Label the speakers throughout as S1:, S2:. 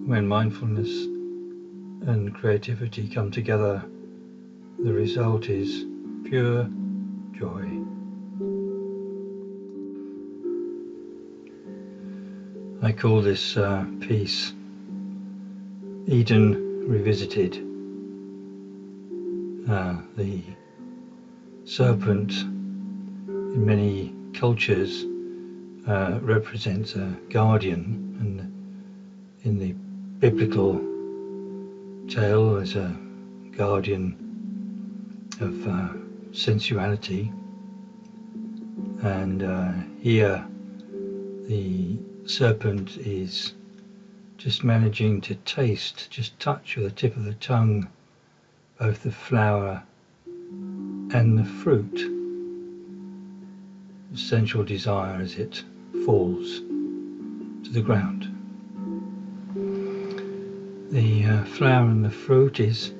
S1: When mindfulness and creativity come together, the result is pure joy. I call this piece Eden Revisited. The serpent in many cultures represents a guardian, and in the biblical tale as a guardian of sensuality, and here the serpent is just managing to taste, just touch with the tip of the tongue, both the flower and the fruit, the sensual desire as it falls to the ground. The flower and the fruit is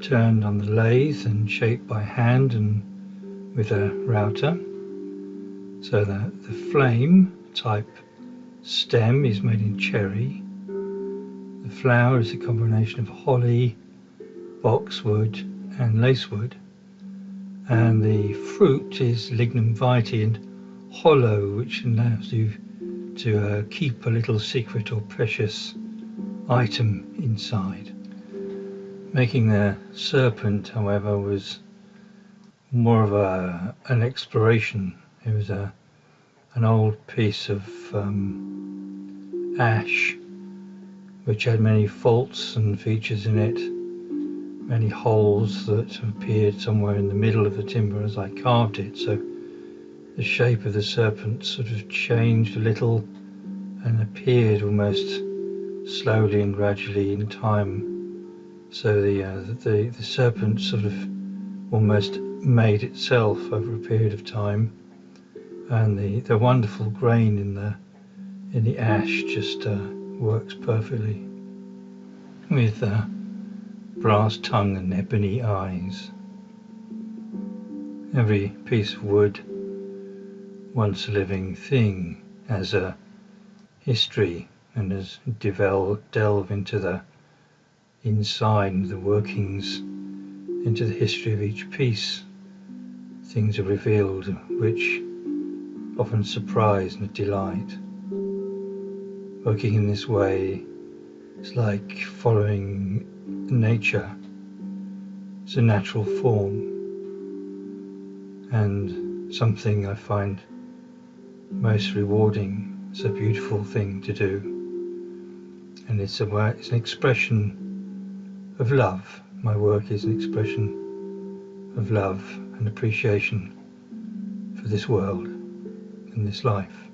S1: turned on the lathe and shaped by hand and with a router, so that the flame type stem is made in cherry. The flower is a combination of holly, boxwood and lacewood, and the fruit is lignum vitae and hollow, which allows you to keep a little secret or precious item inside. Making the serpent, however, was more of an exploration. It was an old piece of ash which had many faults and features in it, many holes that appeared somewhere in the middle of the timber as I carved it, so the shape of the serpent sort of changed a little and appeared almost slowly and gradually in time. So the serpent sort of almost made itself over a period of time, and the wonderful grain in the ash just works perfectly, with brass tongue and ebony eyes. Every piece of wood, once a living thing, has a history, and as delve into the inside and the workings, into the history of each piece, things are revealed which often surprise and delight. Working in this way is like following nature. It's a natural form, and something I find most rewarding. It's a beautiful thing to do, and it's an expression of love. My work is an expression of love and appreciation for this world and this life.